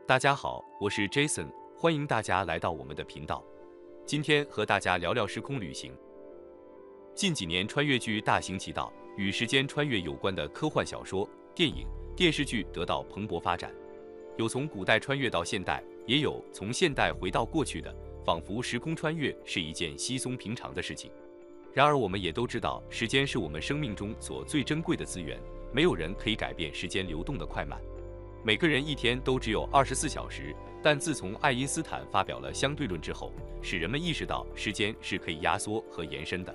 大家好，我是 Jason，欢迎大家来到我们的频道。今天和大家聊聊时空旅行。近几年，穿越剧大行其道，与时间穿越有关的科幻小说、电影、电视剧得到蓬勃发展。有从古代穿越到现代，也有从现代回到过去的，仿佛时空穿越是一件稀松平常的事情。然而，我们也都知道，时间是我们生命中所最珍贵的资源，没有人可以改变时间流动的快慢。每个人一天都只有24小时，但自从爱因斯坦发表了相对论之后，使人们意识到时间是可以压缩和延伸的。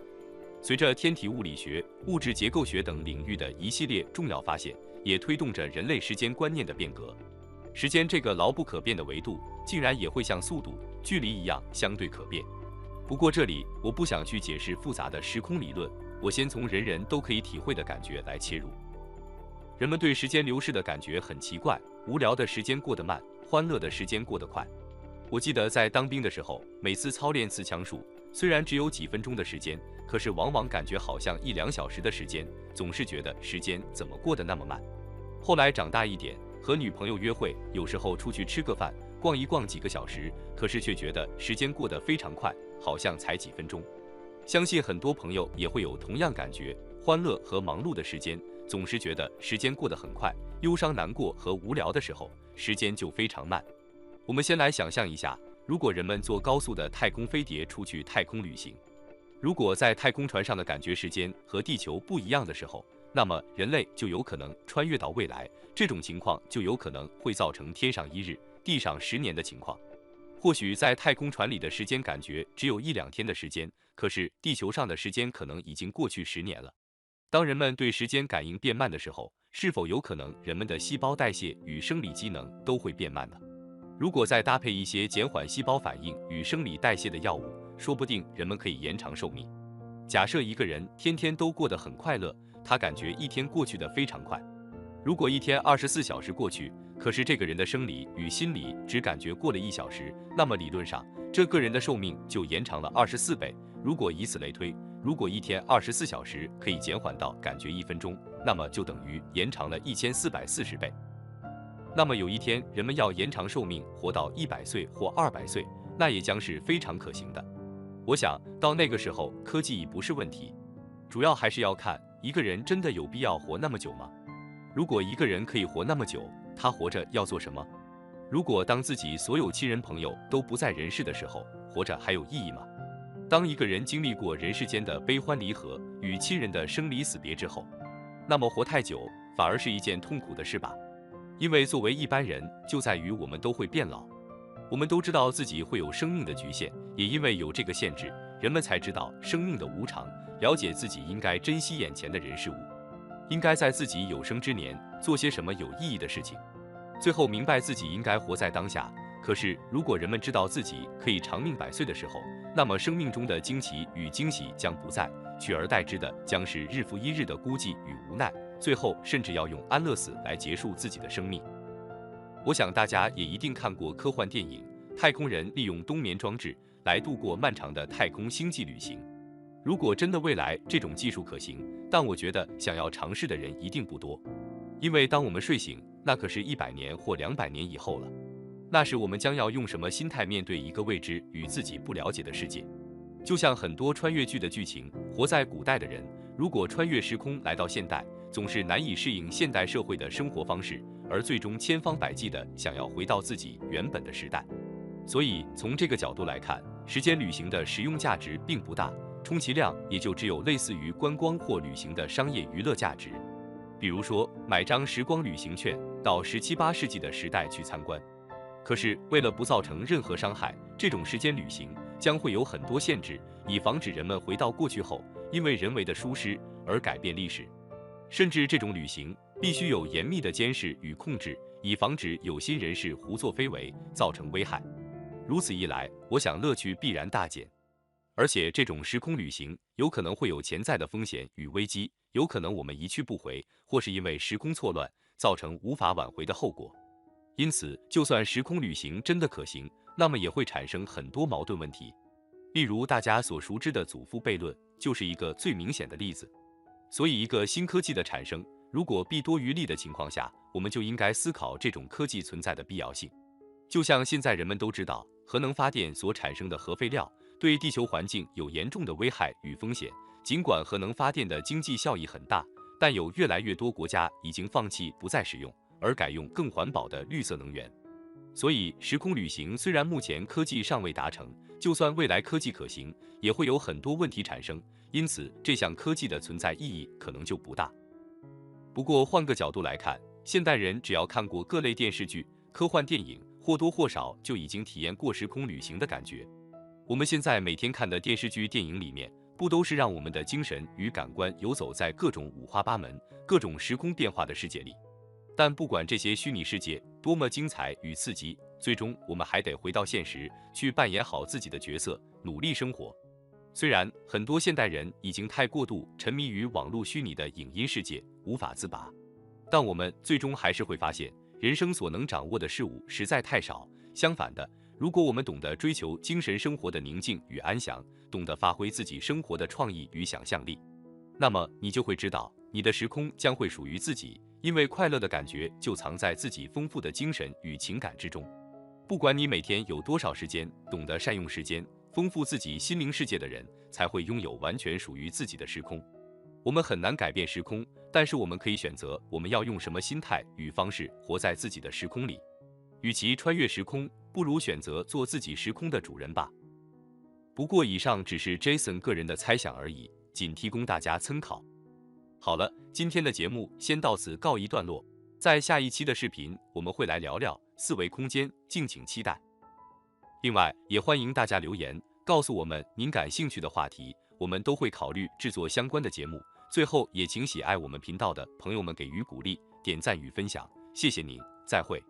随着天体物理学、物质结构学等领域的一系列重要发现，也推动着人类时间观念的变革。时间这个牢不可变的维度，竟然也会像速度、距离一样相对可变。不过这里我不想去解释复杂的时空理论，我先从人人都可以体会的感觉来切入。人们对时间流逝的感觉很奇怪，无聊的时间过得慢，欢乐的时间过得快。我记得在当兵的时候，每次操练刺枪术，虽然只有几分钟的时间，可是往往感觉好像1-2小时的时间，总是觉得时间怎么过得那么慢。后来长大一点，和女朋友约会，有时候出去吃个饭，逛一逛几个小时，可是却觉得时间过得非常快，好像才几分钟。相信很多朋友也会有同样感觉，欢乐和忙碌的时间，总是觉得时间过得很快，忧伤、难过和无聊的时候，时间就非常慢。我们先来想象一下，如果人们坐高速的太空飞碟出去太空旅行，如果在太空船上的感觉时间和地球不一样的时候，那么人类就有可能穿越到未来，这种情况就有可能会造成天上1日，地上10年的情况。或许在太空船里的时间感觉只有1-2天的时间，可是地球上的时间可能已经过去10年了。当人们对时间感应变慢的时候，是否有可能人们的细胞代谢与生理机能都会变慢呢？如果再搭配一些减缓细胞反应与生理代谢的药物，说不定人们可以延长寿命。假设一个人天天都过得很快乐，他感觉一天过去得非常快。如果一天24小时过去，可是这个人的生理与心理只感觉过了1小时，那么理论上，这个人的寿命就延长了24倍。如果以此类推，如果一天24小时可以减缓到感觉1分钟，那么就等于延长了1440倍。那么有一天人们要延长寿命，活到100岁或200岁，那也将是非常可行的。我想到那个时候，科技已不是问题，主要还是要看一个人真的有必要活那么久吗？如果一个人可以活那么久，他活着要做什么？如果当自己所有亲人朋友都不在人世的时候，活着还有意义吗？当一个人经历过人世间的悲欢离合与亲人的生离死别之后，那么活太久反而是一件痛苦的事吧。因为作为一般人，就在于我们都会变老。我们都知道自己会有生命的局限，也因为有这个限制，人们才知道生命的无常，了解自己应该珍惜眼前的人事物，应该在自己有生之年做些什么有意义的事情，最后明白自己应该活在当下。可是如果人们知道自己可以长命100岁的时候，那么生命中的惊奇与惊喜将不在，取而代之的将是日复一日的孤寂与无奈，最后甚至要用安乐死来结束自己的生命。我想大家也一定看过科幻电影，太空人利用冬眠装置来度过漫长的太空星际旅行。如果真的未来这种技术可行，但我觉得想要尝试的人一定不多，因为当我们睡醒，那可是100年或200年以后了。那时我们将要用什么心态面对一个未知与自己不了解的世界？就像很多穿越剧的剧情，活在古代的人，如果穿越时空来到现代，总是难以适应现代社会的生活方式，而最终千方百计地想要回到自己原本的时代。所以从这个角度来看，时间旅行的实用价值并不大，充其量也就只有类似于观光或旅行的商业娱乐价值。比如说买张时光旅行券到17、18世纪的时代去参观。可是为了不造成任何伤害，这种时间旅行将会有很多限制，以防止人们回到过去后因为人为的疏失而改变历史。甚至这种旅行必须有严密的监视与控制，以防止有心人士胡作非为，造成危害。如此一来，我想乐趣必然大减。而且这种时空旅行有可能会有潜在的风险与危机，有可能我们一去不回，或是因为时空错乱，造成无法挽回的后果。因此，就算时空旅行真的可行，那么也会产生很多矛盾问题。例如大家所熟知的祖父悖论，就是一个最明显的例子。所以一个新科技的产生，如果弊多于利的情况下，我们就应该思考这种科技存在的必要性。就像现在人们都知道，核能发电所产生的核废料对地球环境有严重的危害与风险。尽管核能发电的经济效益很大，但有越来越多国家已经放弃不再使用，而改用更环保的绿色能源。所以，时空旅行虽然目前科技尚未达成，就算未来科技可行，也会有很多问题产生，因此这项科技的存在意义可能就不大。不过换个角度来看，现代人只要看过各类电视剧、科幻电影，或多或少就已经体验过时空旅行的感觉。我们现在每天看的电视剧、电影里面，不都是让我们的精神与感官游走在各种五花八门、各种时空变化的世界里？但不管这些虚拟世界多么精彩与刺激，最终我们还得回到现实，去扮演好自己的角色，努力生活。虽然很多现代人已经太过度沉迷于网络虚拟的影音世界，无法自拔，但我们最终还是会发现，人生所能掌握的事物实在太少。相反的，如果我们懂得追求精神生活的宁静与安详，懂得发挥自己生活的创意与想象力，那么你就会知道，你的时空将会属于自己，因为快乐的感觉就藏在自己丰富的精神与情感之中。不管你每天有多少时间，懂得善用时间，丰富自己心灵世界的人，才会拥有完全属于自己的时空。我们很难改变时空，但是我们可以选择我们要用什么心态与方式活在自己的时空里。与其穿越时空，不如选择做自己时空的主人吧。不过以上只是 Jason 个人的猜想而已，仅提供大家参考。好了，今天的节目先到此告一段落，在下一期的视频我们会来聊聊四维空间，敬请期待。另外，也欢迎大家留言告诉我们您感兴趣的话题，我们都会考虑制作相关的节目。最后，也请喜爱我们频道的朋友们给予鼓励、点赞与分享，谢谢您，再会。